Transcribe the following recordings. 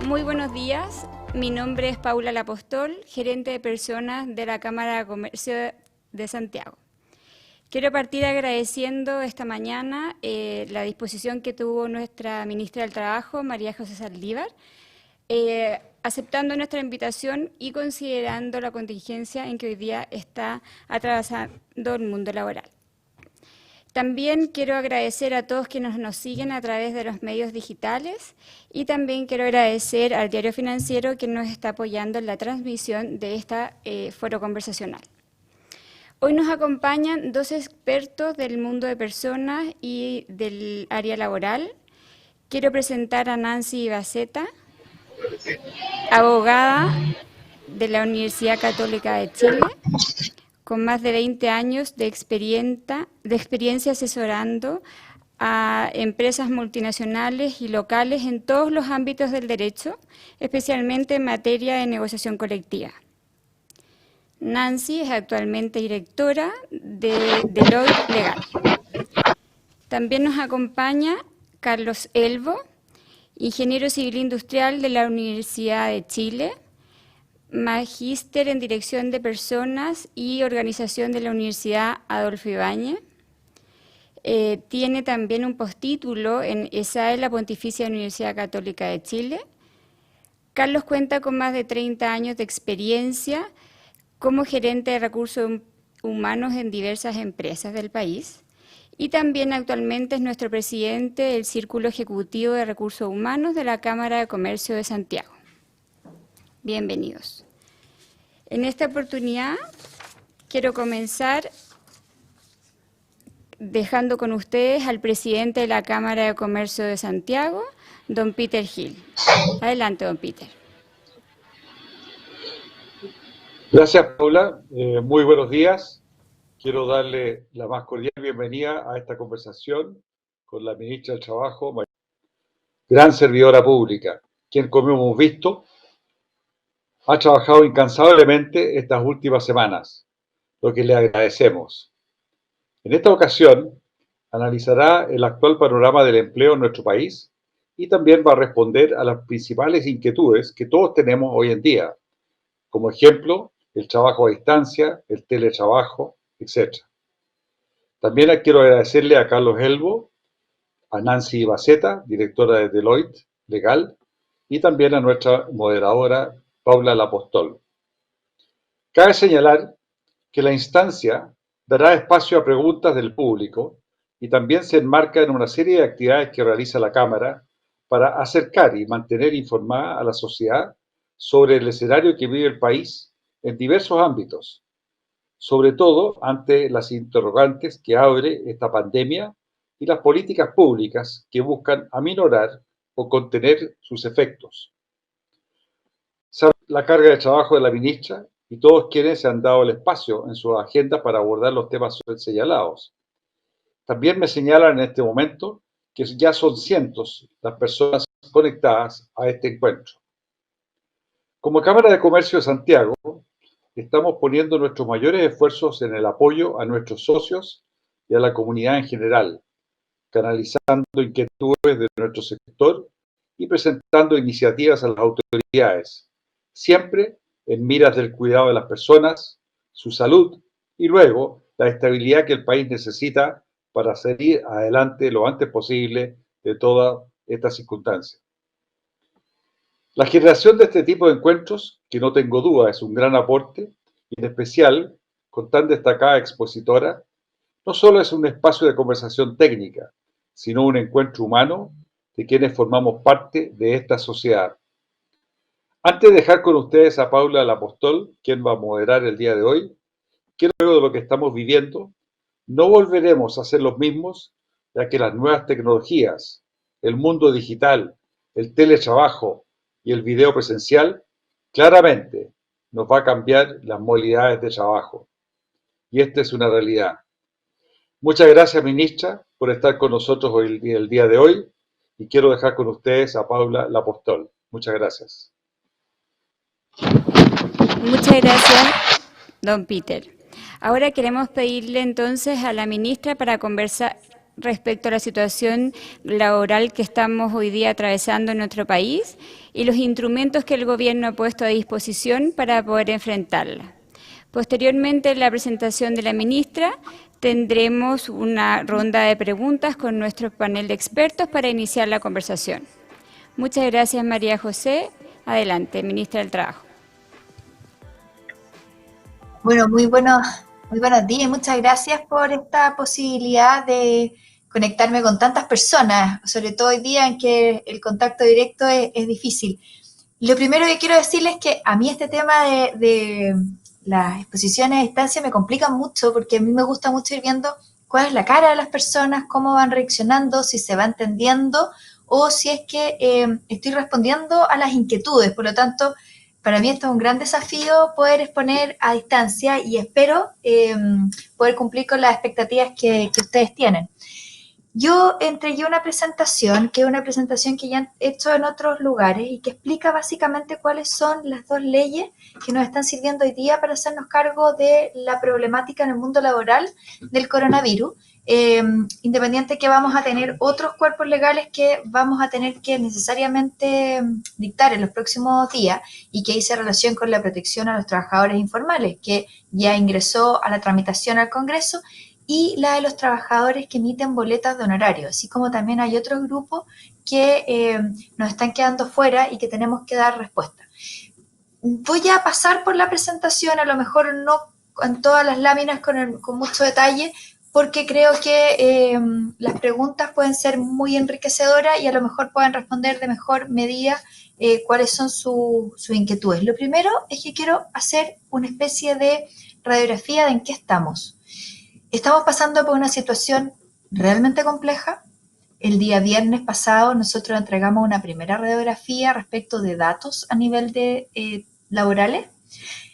Muy buenos días, mi nombre es Paula Lapostol, gerente de personas de la Cámara de Comercio de Santiago. Quiero partir agradeciendo esta mañana la disposición que tuvo nuestra ministra del Trabajo, María José Saldívar, aceptando nuestra invitación y considerando la contingencia en que hoy día está atravesando el mundo laboral. También quiero agradecer a todos quienes nos siguen a través de los medios digitales y también quiero agradecer al Diario Financiero que nos está apoyando en la transmisión de este foro conversacional. Hoy nos acompañan dos expertos del mundo de personas y del área laboral. Quiero presentar a Nancy Baceta, abogada de la Universidad Católica de Chile, con más de 20 años de experiencia asesorando a empresas multinacionales y locales en todos los ámbitos del derecho, especialmente en materia de negociación colectiva. Nancy es actualmente directora de Deloitte Legal. También nos acompaña Carlos Elbo, ingeniero civil industrial de la Universidad de Chile, magíster en Dirección de Personas y Organización de la Universidad Adolfo Ibáñez. Tiene también un postítulo en ESAE, la Pontificia Universidad Católica de Chile. Carlos cuenta con más de 30 años de experiencia como gerente de recursos humanos en diversas empresas del país y también actualmente es nuestro presidente del Círculo Ejecutivo de Recursos Humanos de la Cámara de Comercio de Santiago. Bienvenidos. En esta oportunidad quiero comenzar dejando con ustedes al presidente de la Cámara de Comercio de Santiago, don Peter Gil. Adelante, don Peter. Gracias, Paula. Muy buenos días. Quiero darle la más cordial bienvenida a esta conversación con la ministra del Trabajo, gran servidora pública, quien, como hemos visto, ha trabajado incansablemente estas últimas semanas, lo que le agradecemos. En esta ocasión, analizará el actual panorama del empleo en nuestro país y también va a responder a las principales inquietudes que todos tenemos hoy en día, como ejemplo, el trabajo a distancia, el teletrabajo, etc. También quiero agradecerle a Carlos Elbo, a Nancy Baceta, directora de Deloitte Legal, y también a nuestra moderadora, Paula Lapostol. Cabe señalar que la instancia dará espacio a preguntas del público y también se enmarca en una serie de actividades que realiza la Cámara para acercar y mantener informada a la sociedad sobre el escenario que vive el país en diversos ámbitos, sobre todo ante las interrogantes que abre esta pandemia y las políticas públicas que buscan aminorar o contener sus efectos. Sabe la carga de trabajo de la ministra y todos quienes se han dado el espacio en sus agendas para abordar los temas señalados. También me señalan en este momento que ya son cientos las personas conectadas a este encuentro. Como Cámara de Comercio de Santiago, estamos poniendo nuestros mayores esfuerzos en el apoyo a nuestros socios y a la comunidad en general, canalizando inquietudes de nuestro sector y presentando iniciativas a las autoridades, siempre en miras del cuidado de las personas, su salud y luego la estabilidad que el país necesita para salir adelante lo antes posible de toda esta circunstancia. La generación de este tipo de encuentros, que no tengo duda es un gran aporte, y en especial con tan destacada expositora, no solo es un espacio de conversación técnica, sino un encuentro humano de quienes formamos parte de esta sociedad. Antes de dejar con ustedes a Paula Lapostol, quien va a moderar el día de hoy, quiero luego de lo que estamos viviendo, no volveremos a ser los mismos, ya que las nuevas tecnologías, el mundo digital, el teletrabajo y el video presencial, claramente nos va a cambiar las modalidades de trabajo. Y esta es una realidad. Muchas gracias, ministra, por estar con nosotros hoy, el día de hoy, y quiero dejar con ustedes a Paula Lapostol. Muchas gracias. Muchas gracias, don Peter. Ahora queremos pedirle entonces a la ministra para conversar respecto a la situación laboral que estamos hoy día atravesando en nuestro país y los instrumentos que el Gobierno ha puesto a disposición para poder enfrentarla. Posteriormente, en la presentación de la ministra, tendremos una ronda de preguntas con nuestro panel de expertos para iniciar la conversación. Muchas gracias, María José. Adelante, ministra del Trabajo. Bueno, muy buenos días y muchas gracias por esta posibilidad de conectarme con tantas personas, sobre todo hoy día en que el contacto directo es difícil. Lo primero que quiero decirles es que a mí este tema de las exposiciones a distancia me complica mucho porque a mí me gusta mucho ir viendo cuál es la cara de las personas, cómo van reaccionando, si se va entendiendo o si es que estoy respondiendo a las inquietudes. Por lo tanto, para mí esto es un gran desafío poder exponer a distancia y espero poder cumplir con las expectativas que ustedes tienen. Yo entregué una presentación, que es una presentación que ya he hecho en otros lugares y que explica básicamente cuáles son las dos leyes que nos están sirviendo hoy día para hacernos cargo de la problemática en el mundo laboral del coronavirus, independiente que vamos a tener otros cuerpos legales que vamos a tener que necesariamente dictar en los próximos días y que hice relación con la protección a los trabajadores informales, que ya ingresó a la tramitación al Congreso, y la de los trabajadores que emiten boletas de honorario, así como también hay otros grupos que nos están quedando fuera y que tenemos que dar respuesta. Voy a pasar por la presentación, a lo mejor no en todas las láminas con mucho detalle, porque creo que las preguntas pueden ser muy enriquecedoras y a lo mejor pueden responder de mejor medida cuáles son sus inquietudes. Lo primero es que quiero hacer una especie de radiografía de en qué estamos. Estamos pasando por una situación realmente compleja. El día viernes pasado nosotros entregamos una primera radiografía respecto de datos a nivel de laborales.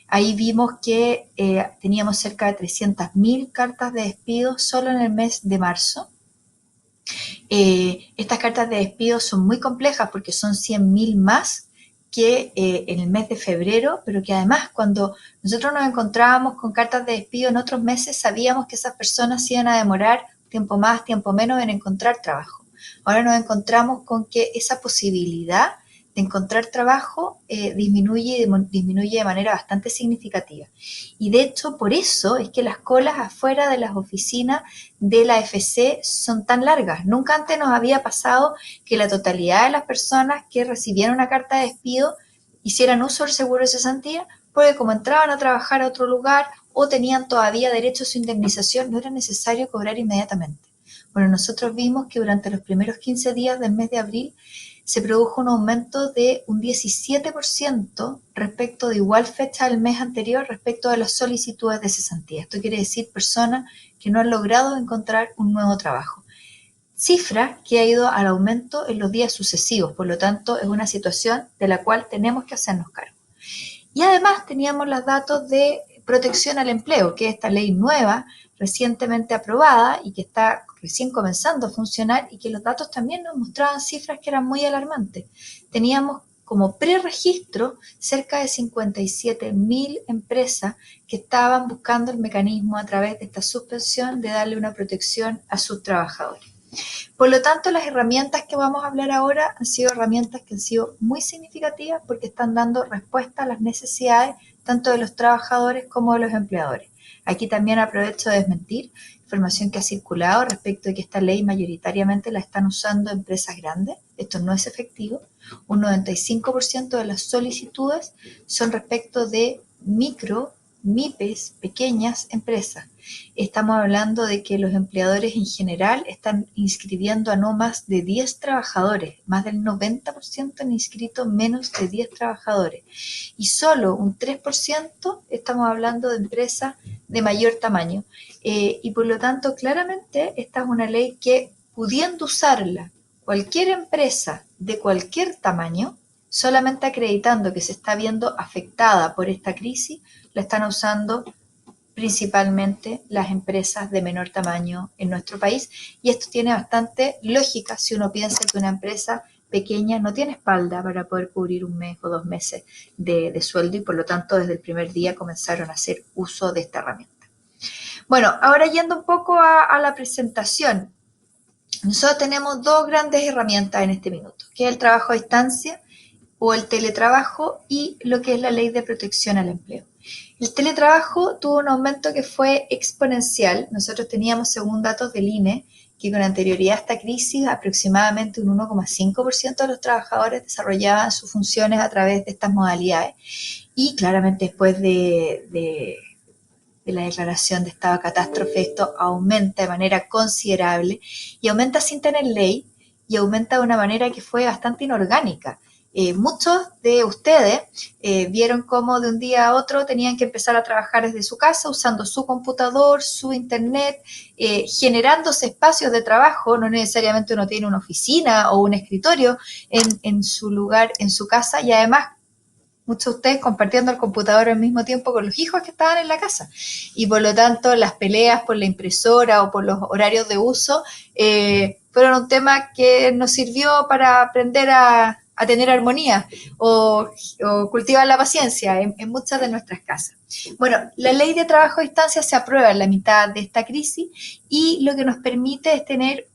Ahí vimos que teníamos cerca de 300.000 cartas de despido solo en el mes de marzo. Estas cartas de despido son muy complejas porque son 100.000 más que en el mes de febrero, pero que además cuando nosotros nos encontrábamos con cartas de despido en otros meses, sabíamos que esas personas iban a demorar tiempo más, tiempo menos en encontrar trabajo. Ahora nos encontramos con que esa posibilidad de encontrar trabajo disminuye de manera bastante significativa. Y de hecho, por eso es que las colas afuera de las oficinas de la AFC son tan largas. Nunca antes nos había pasado que la totalidad de las personas que recibieron una carta de despido hicieran uso del seguro de cesantía, porque como entraban a trabajar a otro lugar o tenían todavía derecho a su indemnización, no era necesario cobrar inmediatamente. Bueno, nosotros vimos que durante los primeros 15 días del mes de abril se produjo un aumento de un 17% respecto de igual fecha del mes anterior respecto de las solicitudes de cesantía. Esto quiere decir personas que no han logrado encontrar un nuevo trabajo. Cifra que ha ido al aumento en los días sucesivos, por lo tanto es una situación de la cual tenemos que hacernos cargo. Y además teníamos los datos de protección al empleo, que es esta ley nueva, recientemente aprobada y que está recién comenzando a funcionar y que los datos también nos mostraban cifras que eran muy alarmantes. Teníamos como preregistro cerca de 57.000 empresas que estaban buscando el mecanismo a través de esta suspensión de darle una protección a sus trabajadores. Por lo tanto, las herramientas que vamos a hablar ahora han sido herramientas que han sido muy significativas porque están dando respuesta a las necesidades tanto de los trabajadores como de los empleadores. Aquí también aprovecho de desmentir información que ha circulado respecto de que esta ley mayoritariamente la están usando empresas grandes. Esto no es efectivo. Un 95% de las solicitudes son respecto de MIPES, pequeñas empresas. Estamos hablando de que los empleadores en general están inscribiendo a no más de 10 trabajadores. Más del 90% han inscrito menos de 10 trabajadores. Y solo un 3% estamos hablando de empresas de mayor tamaño. Y por lo tanto, claramente, esta es una ley que, pudiendo usarla cualquier empresa de cualquier tamaño, solamente acreditando que se está viendo afectada por esta crisis, la están usando principalmente las empresas de menor tamaño en nuestro país. Y esto tiene bastante lógica si uno piensa que una empresa pequeña no tiene espalda para poder cubrir un mes o 2 meses de sueldo y por lo tanto desde el primer día comenzaron a hacer uso de esta herramienta. Bueno, ahora yendo un poco a la presentación. nosotros tenemos dos grandes herramientas en este minuto, que es el trabajo a distancia o el teletrabajo y lo que es la ley de protección al empleo. El teletrabajo tuvo un aumento que fue exponencial. Nosotros teníamos, según datos del INE, que con anterioridad a esta crisis aproximadamente un 1,5% de los trabajadores desarrollaban sus funciones a través de estas modalidades. Y claramente después de la declaración de estado de catástrofe, esto aumenta de manera considerable y aumenta sin tener ley y aumenta de una manera que fue bastante inorgánica. Muchos de ustedes vieron cómo de un día a otro tenían que empezar a trabajar desde su casa usando su computador, su internet, generándose espacios de trabajo. No necesariamente uno tiene una oficina o un escritorio en su lugar, en su casa, y además muchos de ustedes compartiendo el computador al mismo tiempo con los hijos que estaban en la casa. Y por lo tanto, las peleas por la impresora o por los horarios de uso fueron un tema que nos sirvió para aprender a tener armonía o cultivar la paciencia en muchas de nuestras casas. Bueno, la ley de trabajo a distancia se aprueba en la mitad de esta crisis y lo que nos permite es tener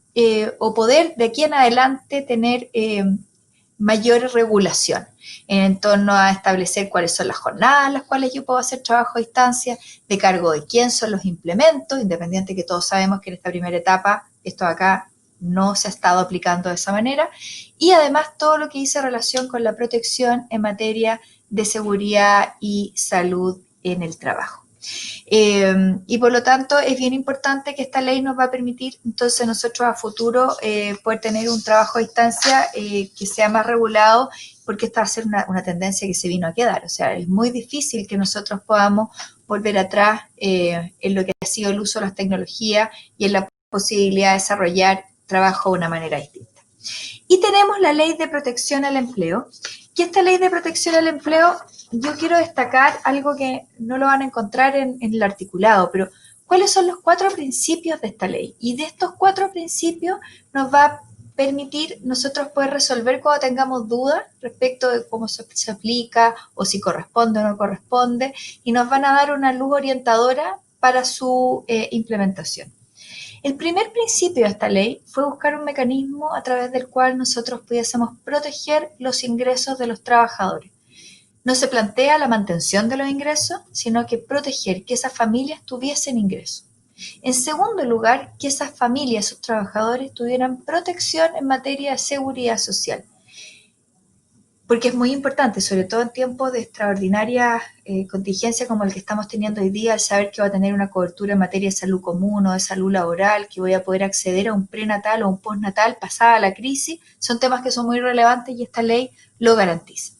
o poder de aquí en adelante tener mayor regulación en torno a establecer cuáles son las jornadas en las cuales yo puedo hacer trabajo a distancia, de cargo de quién son los implementos, independiente que todos sabemos que en esta primera etapa esto acá no se ha estado aplicando de esa manera, y además todo lo que dice relación con la protección en materia de seguridad y salud en el trabajo. Y por lo tanto es bien importante que esta ley nos va a permitir entonces nosotros a futuro poder tener un trabajo a distancia que sea más regulado, porque esta va a ser una tendencia que se vino a quedar. O sea, es muy difícil que nosotros podamos volver atrás en lo que ha sido el uso de las tecnologías y en la posibilidad de desarrollar trabajo de una manera distinta. Y tenemos la Ley de Protección al Empleo, que esta Ley de Protección al Empleo, yo quiero destacar algo que no lo van a encontrar en el articulado, pero ¿cuáles son los 4 principios de esta ley? Y de estos 4 principios nos va a permitir nosotros poder resolver cuando tengamos dudas respecto de cómo se aplica o si corresponde o no corresponde, y nos van a dar una luz orientadora para su implementación. El primer principio de esta ley fue buscar un mecanismo a través del cual nosotros pudiésemos proteger los ingresos de los trabajadores. No se plantea la mantención de los ingresos, sino que proteger que esas familias tuviesen ingresos. En segundo lugar, que esas familias, esos trabajadores, tuvieran protección en materia de seguridad social. Porque es muy importante, sobre todo en tiempos de extraordinaria contingencia como el que estamos teniendo hoy día, el saber que va a tener una cobertura en materia de salud común o de salud laboral, que voy a poder acceder a un prenatal o un postnatal pasada la crisis, son temas que son muy relevantes y esta ley lo garantiza.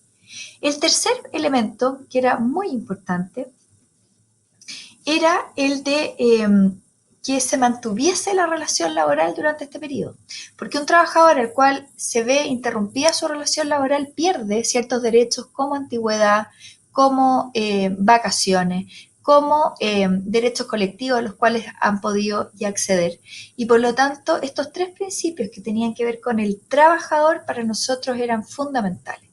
El tercer elemento, que era muy importante, era el de que se mantuviese la relación laboral durante este periodo. Porque un trabajador al cual se ve interrumpida su relación laboral pierde ciertos derechos como antigüedad, como vacaciones, como derechos colectivos a los cuales han podido ya acceder. Y por lo tanto, estos 3 principios que tenían que ver con el trabajador para nosotros eran fundamentales.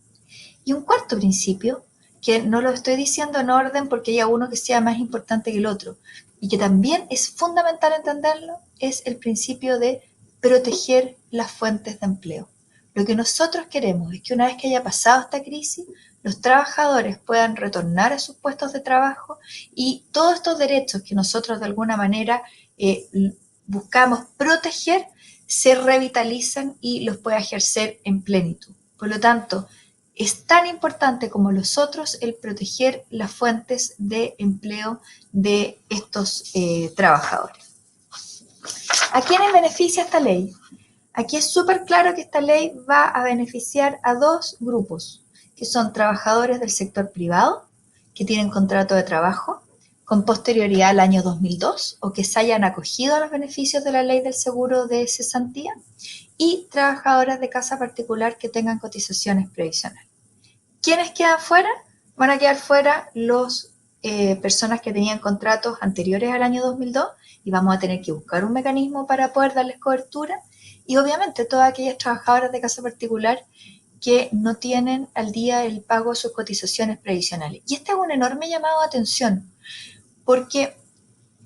Y un cuarto principio, que no lo estoy diciendo en orden porque haya uno que sea más importante que el otro, y que también es fundamental entenderlo, es el principio de proteger las fuentes de empleo. Lo que nosotros queremos es que una vez que haya pasado esta crisis, los trabajadores puedan retornar a sus puestos de trabajo y todos estos derechos que nosotros de alguna manera buscamos proteger se revitalicen y los pueda ejercer en plenitud. Por lo tanto, es tan importante como los otros el proteger las fuentes de empleo de estos trabajadores. ¿A quiénes beneficia esta ley? Aquí es súper claro que esta ley va a beneficiar a 2 grupos, que son trabajadores del sector privado, que tienen contrato de trabajo con posterioridad al año 2002 o que se hayan acogido a los beneficios de la ley del seguro de cesantía, y trabajadoras de casa particular que tengan cotizaciones previsionales. ¿Quiénes quedan fuera? Van a quedar fuera las personas que tenían contratos anteriores al año 2002 y vamos a tener que buscar un mecanismo para poder darles cobertura, y obviamente todas aquellas trabajadoras de casa particular que no tienen al día el pago de sus cotizaciones previsionales. Y este es un enorme llamado de atención porque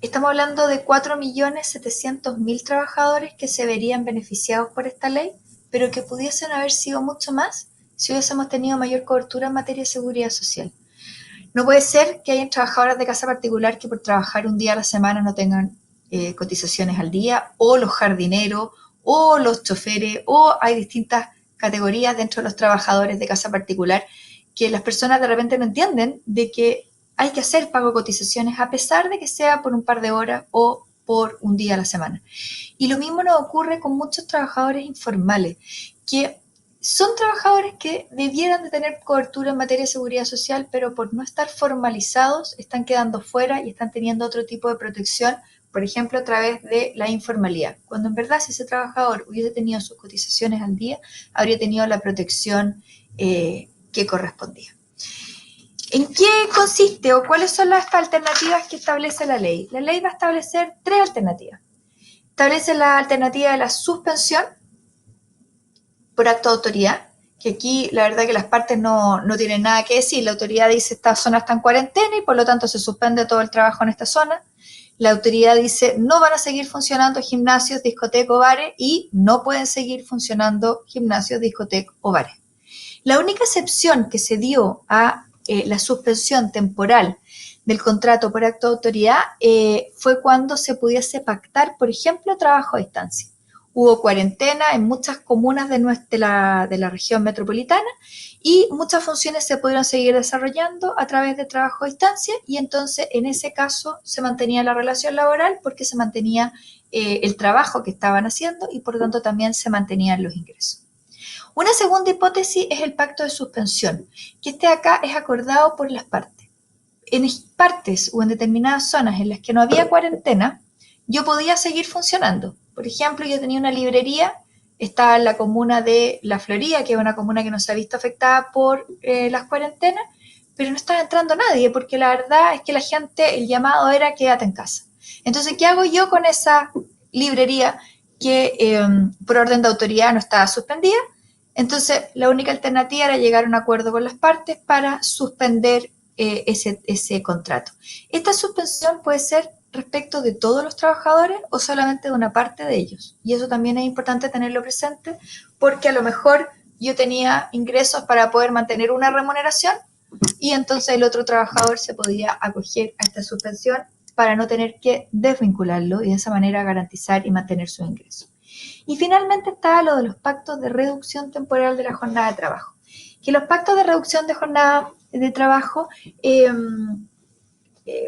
estamos hablando de 4.700.000 trabajadores que se verían beneficiados por esta ley, pero que pudiesen haber sido mucho más si hubiésemos tenido mayor cobertura en materia de seguridad social. No puede ser que hayan trabajadoras de casa particular que por trabajar un día a la semana no tengan cotizaciones al día, o los jardineros, o los choferes, o hay distintas categorías dentro de los trabajadores de casa particular que las personas de repente no entienden de que hay que hacer pago de cotizaciones a pesar de que sea por un par de horas o por un día a la semana. Y lo mismo nos ocurre con muchos trabajadores informales, que son trabajadores que debieran de tener cobertura en materia de seguridad social, pero por no estar formalizados están quedando fuera y están teniendo otro tipo de protección, por ejemplo, a través de la informalidad. Cuando en verdad si ese trabajador hubiese tenido sus cotizaciones al día, habría tenido la protección que correspondía. ¿En qué consiste o cuáles son las alternativas que establece la ley? La ley va a establecer 3 alternativas. Establece la alternativa de la suspensión por acto de autoridad, que aquí la verdad que las partes no tienen nada que decir. La autoridad dice esta zona está en cuarentena y por lo tanto se suspende todo el trabajo en esta zona. La autoridad dice no van a seguir funcionando gimnasios, discotecas o bares y no pueden seguir funcionando gimnasios, discotecas o bares. La única excepción que se dio a la suspensión temporal del contrato por acto de autoridad fue cuando se pudiese pactar, por ejemplo, trabajo a distancia. Hubo cuarentena en muchas comunas de la región metropolitana y muchas funciones se pudieron seguir desarrollando a través de trabajo a distancia y entonces en ese caso se mantenía la relación laboral porque se mantenía el trabajo que estaban haciendo y por lo tanto también se mantenían los ingresos. Una segunda hipótesis es el pacto de suspensión, que acá es acordado por las partes. En partes o en determinadas zonas en las que no había cuarentena, yo podía seguir funcionando. Por ejemplo, yo tenía una librería, estaba en la comuna de La Florida, que es una comuna que no se ha visto afectada por las cuarentenas, pero no estaba entrando nadie, porque la verdad es que la gente, el llamado era quédate en casa. Entonces, ¿qué hago yo con esa librería que por orden de autoridad no estaba suspendida? Entonces, la única alternativa era llegar a un acuerdo con las partes para suspender ese contrato. Esta suspensión puede ser respecto de todos los trabajadores o solamente de una parte de ellos. Y eso también es importante tenerlo presente porque a lo mejor yo tenía ingresos para poder mantener una remuneración y entonces el otro trabajador se podía acoger a esta suspensión para no tener que desvincularlo y de esa manera garantizar y mantener sus ingresos. Y finalmente está lo de los pactos de reducción temporal de la jornada de trabajo. Que los pactos de reducción de jornada de trabajo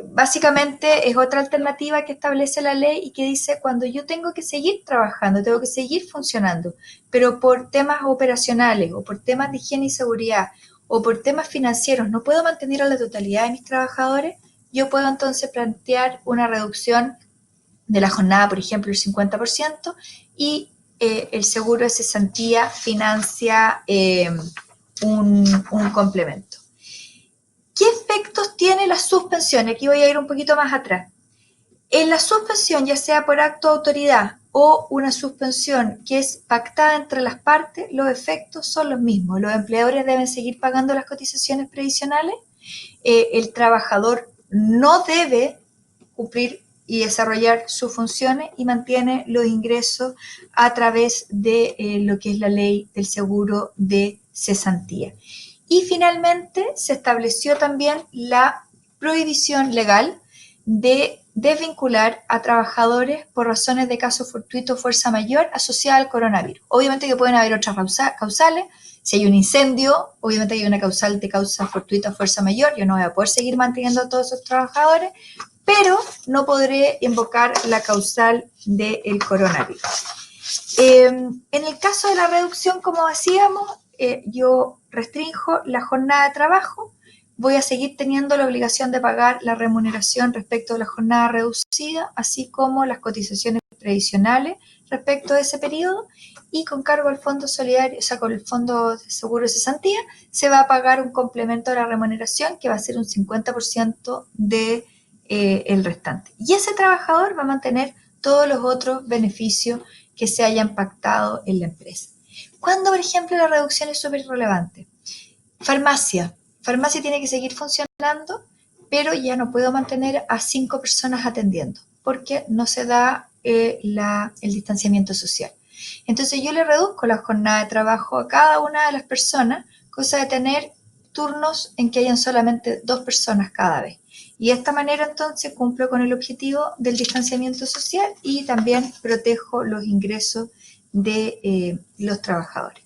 básicamente es otra alternativa que establece la ley y que dice cuando yo tengo que seguir trabajando, tengo que seguir funcionando, pero por temas operacionales o por temas de higiene y seguridad o por temas financieros no puedo mantener a la totalidad de mis trabajadores, yo puedo entonces plantear una reducción de la jornada, por ejemplo, el 50% y el seguro de cesantía financia un complemento. ¿Qué efectos tiene la suspensión? Aquí voy a ir un poquito más atrás. En la suspensión, ya sea por acto de autoridad o una suspensión que es pactada entre las partes, los efectos son los mismos. Los empleadores deben seguir pagando las cotizaciones previsionales. El trabajador no debe cumplir y desarrollar sus funciones y mantiene los ingresos a través de lo que es la ley del seguro de cesantía. Y finalmente se estableció también la prohibición legal de desvincular a trabajadores por razones de caso fortuito o fuerza mayor asociada al coronavirus. Obviamente que pueden haber otras causales. Si hay un incendio, obviamente hay una causal de causa fortuita o fuerza mayor. Yo no voy a poder seguir manteniendo a todos esos trabajadores, pero no podré invocar la causal del coronavirus. En el caso de la reducción, como decíamos, yo restringo la jornada de trabajo, voy a seguir teniendo la obligación de pagar la remuneración respecto a la jornada reducida, así como las cotizaciones previsionales respecto a ese periodo, y con cargo al fondo solidario, o sea, con el fondo de seguro de cesantía, se va a pagar un complemento de la remuneración que va a ser un 50% de el restante. Y ese trabajador va a mantener todos los otros beneficios que se hayan pactado en la empresa. ¿Cuándo, por ejemplo, la reducción es súper relevante? Farmacia tiene que seguir funcionando, pero ya no puedo mantener a 5 personas atendiendo porque no se da el distanciamiento social. Entonces yo le reduzco la jornada de trabajo a cada una de las personas, cosa de tener turnos en que hayan solamente 2 personas cada vez. Y de esta manera entonces cumplo con el objetivo del distanciamiento social y también protejo los ingresos de los trabajadores.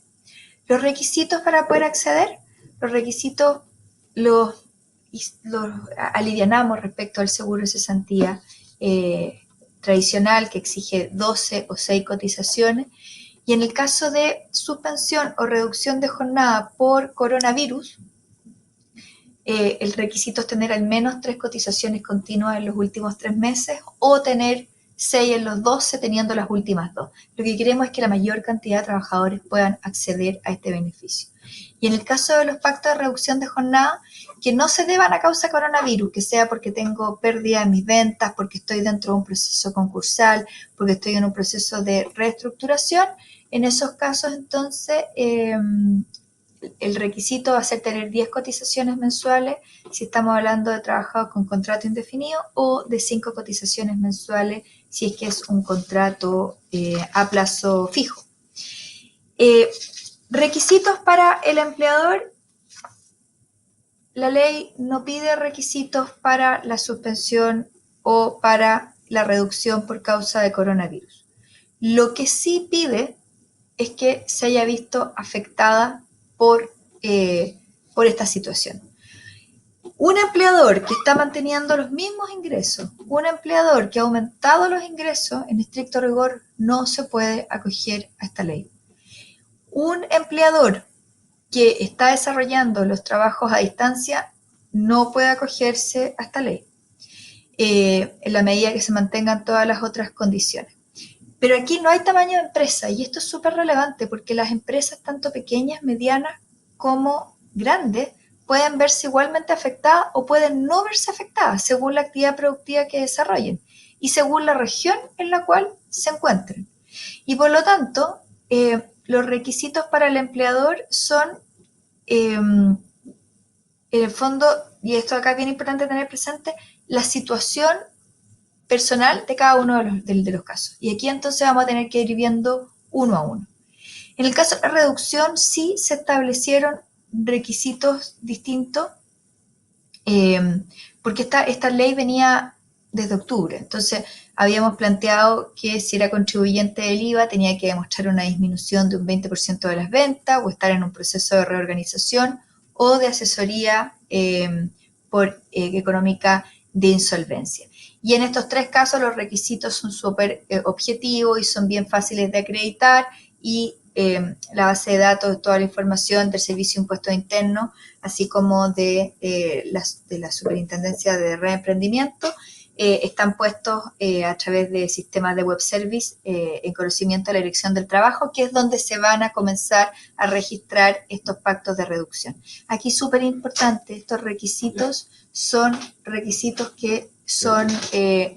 Los requisitos para poder acceder, los requisitos los alivianamos respecto al seguro de cesantía tradicional que exige 12 o 6 cotizaciones, y en el caso de suspensión o reducción de jornada por coronavirus, el requisito es tener al menos 3 cotizaciones continuas en los últimos 3 meses o tener 6 en los 12 teniendo las últimas 2. Lo que queremos es que la mayor cantidad de trabajadores puedan acceder a este beneficio. Y en el caso de los pactos de reducción de jornada, que no se deban a causa de coronavirus, que sea porque tengo pérdida de mis ventas, porque estoy dentro de un proceso concursal, porque estoy en un proceso de reestructuración, en esos casos entonces el requisito va a ser tener 10 cotizaciones mensuales si estamos hablando de trabajadores con contrato indefinido o de 5 cotizaciones mensuales si es que es un contrato a plazo fijo. Requisitos para el empleador. La ley no pide requisitos para la suspensión o para la reducción por causa de coronavirus. Lo que sí pide es que se haya visto afectada por esta situación. Un empleador que está manteniendo los mismos ingresos, un empleador que ha aumentado los ingresos, en estricto rigor, no se puede acoger a esta ley. Un empleador que está desarrollando los trabajos a distancia no puede acogerse a esta ley, en la medida que se mantengan todas las otras condiciones. Pero aquí no hay tamaño de empresa y esto es súper relevante porque las empresas tanto pequeñas, medianas como grandes pueden verse igualmente afectadas o pueden no verse afectadas según la actividad productiva que desarrollen y según la región en la cual se encuentren. Y por lo tanto, los requisitos para el empleador son, en el fondo, y esto acá es bien importante tener presente, la situación personal de cada uno de los casos. Y aquí entonces vamos a tener que ir viendo uno a uno. En el caso de la reducción sí se establecieron requisitos distintos porque esta ley venía desde octubre. Entonces habíamos planteado que si era contribuyente del IVA tenía que demostrar una disminución de un 20% de las ventas o estar en un proceso de reorganización o de asesoría económica de insolvencia. Y en estos 3 casos los requisitos son súper objetivos y son bien fáciles de acreditar y la base de datos, toda la información del Servicio de Impuestos Internos, así como de la Superintendencia de Reemprendimiento, están puestos a través de sistemas de web service en conocimiento de la Dirección del Trabajo, que es donde se van a comenzar a registrar estos pactos de reducción. Aquí súper importante, estos requisitos son requisitos que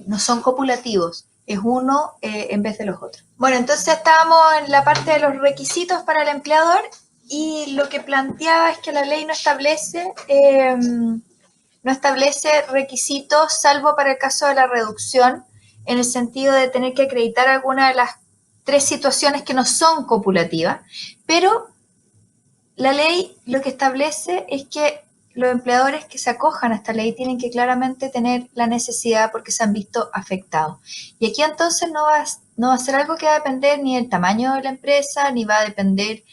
no son copulativos, es uno en vez de los otros. Bueno, entonces estábamos en la parte de los requisitos para el empleador y lo que planteaba es que la ley no establece requisitos salvo para el caso de la reducción, en el sentido de tener que acreditar alguna de las 3 situaciones que no son copulativas, pero la ley lo que establece es que los empleadores que se acojan a esta ley tienen que claramente tener la necesidad porque se han visto afectados. Y aquí entonces no va a ser algo que va a depender ni del tamaño de la empresa, ni va a depender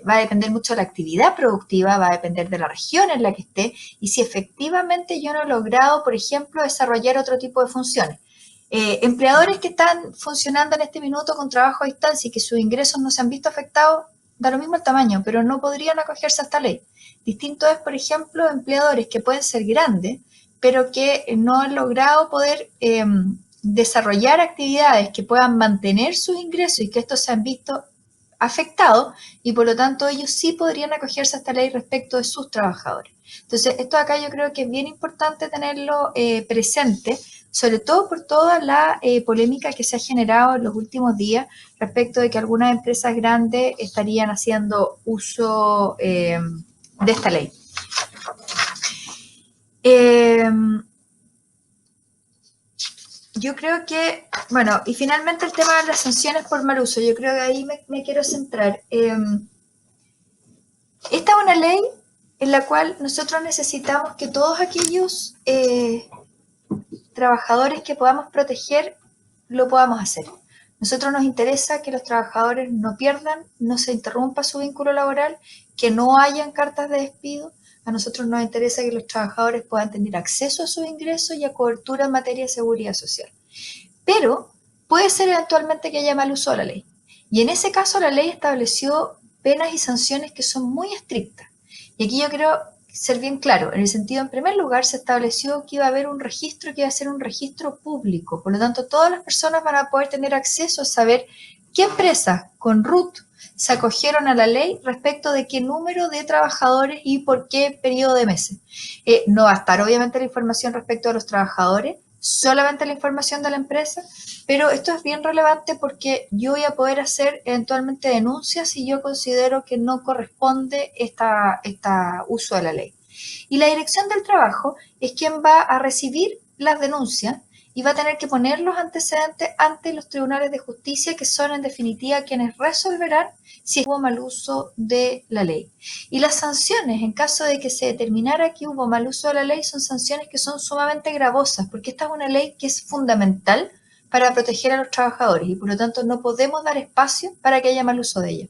va a depender mucho de la actividad productiva, va a depender de la región en la que esté y si efectivamente yo no he logrado, por ejemplo, desarrollar otro tipo de funciones. Empleadores que están funcionando en este minuto con trabajo a distancia y que sus ingresos no se han visto afectados, da lo mismo el tamaño, pero no podrían acogerse a esta ley. Distinto es, por ejemplo, empleadores que pueden ser grandes, pero que no han logrado poder desarrollar actividades que puedan mantener sus ingresos y que estos se han visto afectados y por lo tanto ellos sí podrían acogerse a esta ley respecto de sus trabajadores. Entonces, esto acá yo creo que es bien importante tenerlo presente, sobre todo por toda la polémica que se ha generado en los últimos días respecto de que algunas empresas grandes estarían haciendo uso de esta ley. Yo creo que, bueno, y finalmente el tema de las sanciones por mal uso, yo creo que ahí me quiero centrar. Esta es una ley en la cual nosotros necesitamos que todos aquellos trabajadores que podamos proteger lo podamos hacer. Nosotros nos interesa que los trabajadores no pierdan, no se interrumpa su vínculo laboral, que no hayan cartas de despido. A nosotros nos interesa que los trabajadores puedan tener acceso a sus ingresos y a cobertura en materia de seguridad social. Pero puede ser eventualmente que haya mal uso de la ley. Y en ese caso la ley estableció penas y sanciones que son muy estrictas. Y aquí yo quiero ser bien claro, en el sentido, en primer lugar, se estableció que iba a haber un registro que iba a ser un registro público. Por lo tanto, todas las personas van a poder tener acceso a saber qué empresas con RUT se acogieron a la ley respecto de qué número de trabajadores y por qué periodo de meses. No va a estar, obviamente, la información respecto a los trabajadores, solamente la información de la empresa, pero esto es bien relevante porque yo voy a poder hacer eventualmente denuncias si yo considero que no corresponde esta uso de la ley. Y la Dirección del Trabajo es quien va a recibir las denuncias y va a tener que poner los antecedentes ante los tribunales de justicia, que son en definitiva quienes resolverán si hubo mal uso de la ley. Y las sanciones, en caso de que se determinara que hubo mal uso de la ley, son sanciones que son sumamente gravosas, porque esta es una ley que es fundamental para proteger a los trabajadores y por lo tanto no podemos dar espacio para que haya mal uso de ella.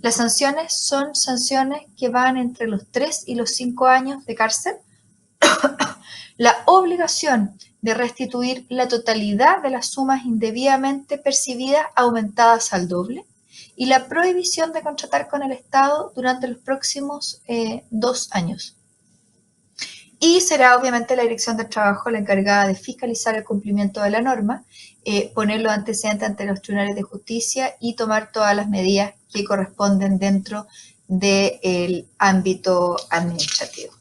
Las sanciones son sanciones que van entre los 3 y los 5 años de cárcel. La obligación de restituir la totalidad de las sumas indebidamente percibidas aumentadas al doble y la prohibición de contratar con el Estado durante los próximos 2 años. Y será obviamente la Dirección del Trabajo la encargada de fiscalizar el cumplimiento de la norma, poner los antecedentes ante los tribunales de justicia y tomar todas las medidas que corresponden dentro del ámbito administrativo.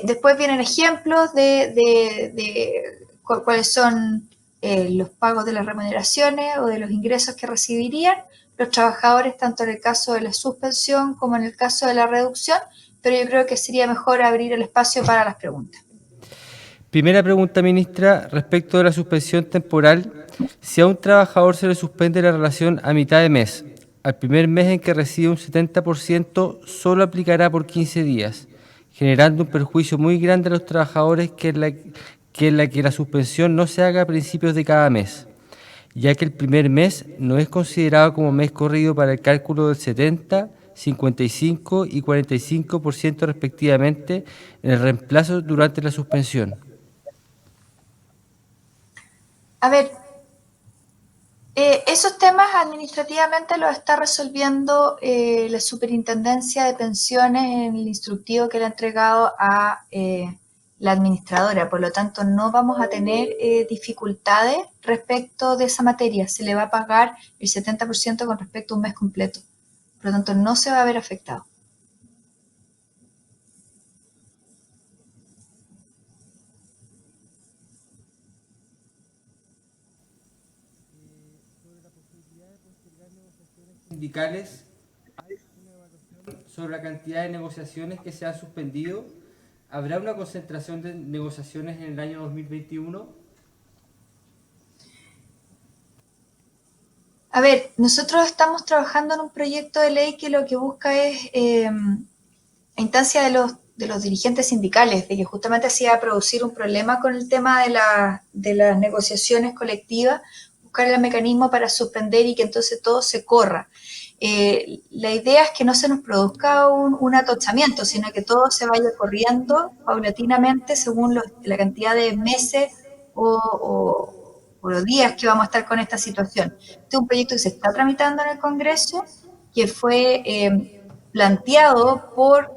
Después vienen ejemplos de cuáles son los pagos de las remuneraciones o de los ingresos que recibirían los trabajadores, tanto en el caso de la suspensión como en el caso de la reducción, pero yo creo que sería mejor abrir el espacio para las preguntas. Primera pregunta, ministra, respecto de la suspensión temporal. Si a un trabajador se le suspende la relación a mitad de mes, al primer mes en que recibe un 70% solo aplicará por 15 días, generando un perjuicio muy grande a los trabajadores que la suspensión no se haga a principios de cada mes, ya que el primer mes no es considerado como mes corrido para el cálculo del 70%, 55% y 45% respectivamente en el reemplazo durante la suspensión. A ver, esos temas administrativamente los está resolviendo la Superintendencia de Pensiones en el instructivo que le ha entregado a la administradora. Por lo tanto, no vamos a tener dificultades respecto de esa materia. Se le va a pagar el 70% con respecto a un mes completo. Por lo tanto, no se va a ver afectado. Sindicales, ¿hay una evaluación sobre la cantidad de negociaciones que se han suspendido? ¿Habrá una concentración de negociaciones en el año 2021? A ver, nosotros estamos trabajando en un proyecto de ley que lo que busca es, a instancia de los dirigentes sindicales, de que justamente se iba a producir un problema con el tema de las negociaciones colectivas, buscar el mecanismo para suspender y que entonces todo se corra. La idea es que no se nos produzca un atochamiento, sino que todo se vaya corriendo paulatinamente según la cantidad de meses o los días que vamos a estar con esta situación. Este es un proyecto que se está tramitando en el Congreso, que fue planteado por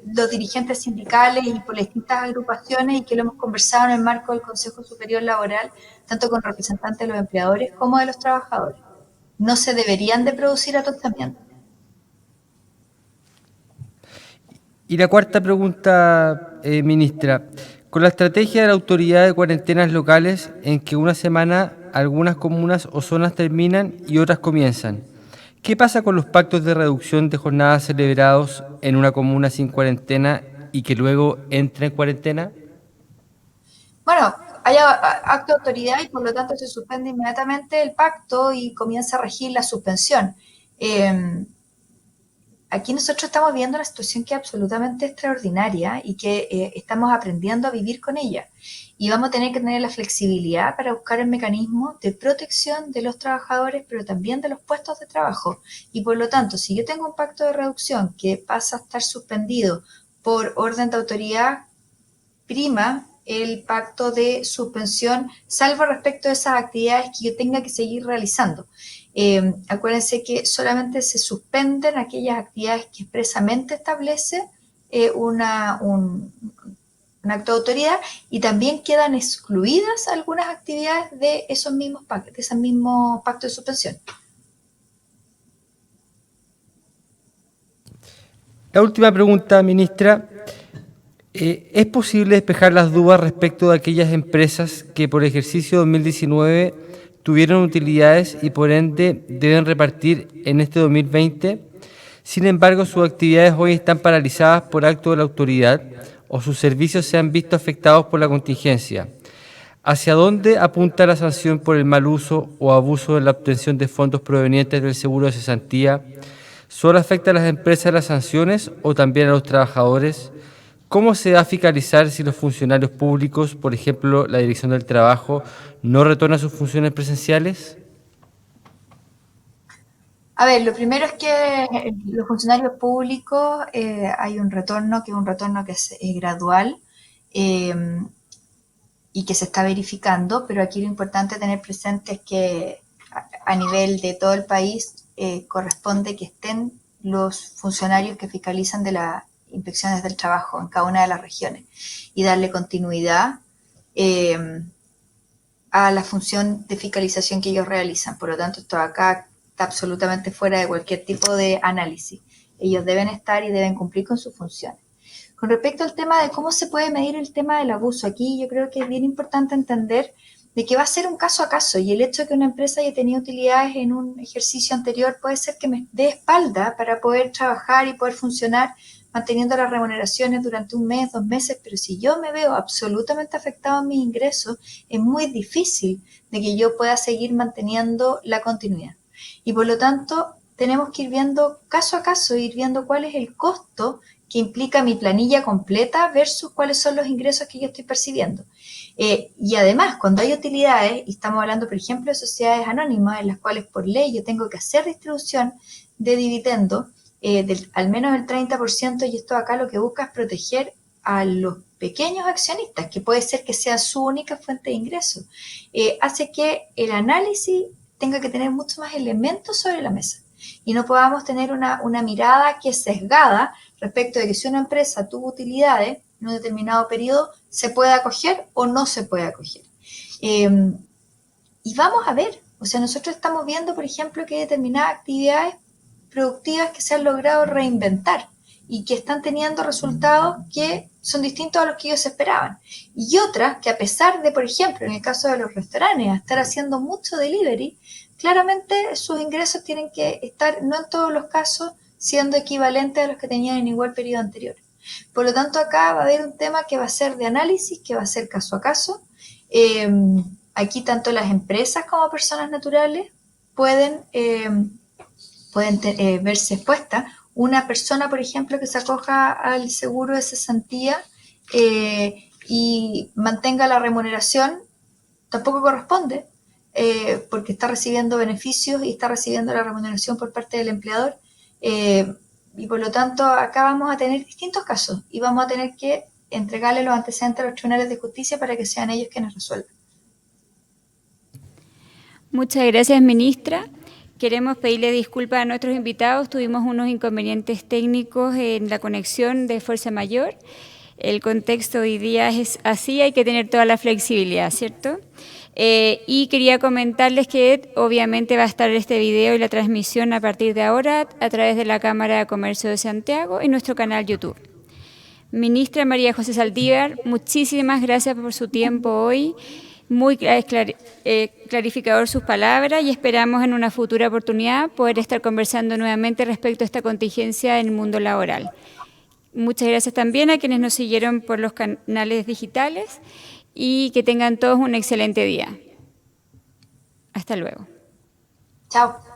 los dirigentes sindicales y por las distintas agrupaciones y que lo hemos conversado en el marco del Consejo Superior Laboral, tanto con representantes de los empleadores como de los trabajadores. No se deberían de producir atochamientos. Y la cuarta pregunta, ministra. Con la estrategia de la autoridad de cuarentenas locales, en que una semana algunas comunas o zonas terminan y otras comienzan, ¿qué pasa con los pactos de reducción de jornadas celebrados en una comuna sin cuarentena y que luego entra en cuarentena? Bueno, hay acto de autoridad y por lo tanto se suspende inmediatamente el pacto y comienza a regir la suspensión. Aquí nosotros estamos viendo una situación que es absolutamente extraordinaria y que estamos aprendiendo a vivir con ella. Y vamos a tener que tener la flexibilidad para buscar el mecanismo de protección de los trabajadores, pero también de los puestos de trabajo. Y por lo tanto, si yo tengo un pacto de reducción que pasa a estar suspendido por orden de autoridad, prima el pacto de suspensión, salvo respecto de esas actividades que yo tenga que seguir realizando. Acuérdense que solamente se suspenden aquellas actividades que expresamente establece un acto de autoridad y también quedan excluidas algunas actividades de esos mismos pactos, de ese mismo pacto de suspensión. La última pregunta, ministra. ¿Es posible despejar las dudas respecto de aquellas empresas que por ejercicio 2019 tuvieron utilidades y por ende deben repartir en este 2020? Sin embargo, sus actividades hoy están paralizadas por acto de la autoridad o sus servicios se han visto afectados por la contingencia. ¿Hacia dónde apunta la sanción por el mal uso o abuso en la obtención de fondos provenientes del seguro de cesantía? ¿Solo afecta a las empresas las sanciones o también a los trabajadores? ¿Cómo se va a fiscalizar si los funcionarios públicos, por ejemplo, la Dirección del Trabajo, no retorna a sus funciones presenciales? A ver, lo primero es que los funcionarios públicos hay un retorno que es gradual y que se está verificando, pero aquí lo importante tener presente es que a nivel de todo el país corresponde que estén los funcionarios que fiscalizan de las inspecciones del trabajo en cada una de las regiones y darle continuidad a la función de fiscalización que ellos realizan. Por lo tanto, esto acá está absolutamente fuera de cualquier tipo de análisis. Ellos deben estar y deben cumplir con sus funciones. Con respecto al tema de cómo se puede medir el tema del abuso, aquí yo creo que es bien importante entender de que va a ser un caso a caso y el hecho de que una empresa haya tenido utilidades en un ejercicio anterior puede ser que me dé espalda para poder trabajar y poder funcionar manteniendo las remuneraciones durante un mes, 2 meses, pero si yo me veo absolutamente afectado en mis ingresos, es muy difícil de que yo pueda seguir manteniendo la continuidad. Y por lo tanto, tenemos que ir viendo caso a caso, ir viendo cuál es el costo que implica mi planilla completa versus cuáles son los ingresos que yo estoy percibiendo. Y además, cuando hay utilidades, y estamos hablando, por ejemplo, de sociedades anónimas, en las cuales por ley yo tengo que hacer distribución de dividendos, al menos el 30%, y esto acá lo que busca es proteger a los pequeños accionistas, que puede ser que sea su única fuente de ingresos. Hace que el análisis tenga que tener mucho más elementos sobre la mesa y no podamos tener una mirada que es sesgada respecto de que si una empresa tuvo utilidades en un determinado periodo, se puede acoger o no se puede acoger. Y vamos a ver, o sea, nosotros estamos viendo, por ejemplo, que hay determinadas actividades productivas que se han logrado reinventar y que están teniendo resultados que son distintos a los que ellos esperaban. Y otras que a pesar de, por ejemplo, en el caso de los restaurantes, estar haciendo mucho delivery, claramente sus ingresos tienen que estar, no en todos los casos, siendo equivalentes a los que tenían en igual periodo anterior. Por lo tanto, acá va a haber un tema que va a ser de análisis, que va a ser caso a caso. Aquí tanto las empresas como personas naturales pueden verse expuestas. Una persona, por ejemplo, que se acoja al seguro de cesantía y mantenga la remuneración, tampoco corresponde, porque está recibiendo beneficios y está recibiendo la remuneración por parte del empleador. Y por lo tanto, acá vamos a tener distintos casos y vamos a tener que entregarle los antecedentes a los tribunales de justicia para que sean ellos quienes resuelvan. Muchas gracias, ministra. Queremos pedirle disculpas a nuestros invitados. Tuvimos unos inconvenientes técnicos en la conexión de fuerza mayor. El contexto hoy día es así, hay que tener toda la flexibilidad, ¿cierto? Y quería comentarles que obviamente va a estar este video y la transmisión a partir de ahora a través de la Cámara de Comercio de Santiago y nuestro canal YouTube. Ministra María José Saldívar, muchísimas gracias por su tiempo hoy. Muy clarificador sus palabras y esperamos en una futura oportunidad poder estar conversando nuevamente respecto a esta contingencia en el mundo laboral. Muchas gracias también a quienes nos siguieron por los canales digitales y que tengan todos un excelente día. Hasta luego. Chao.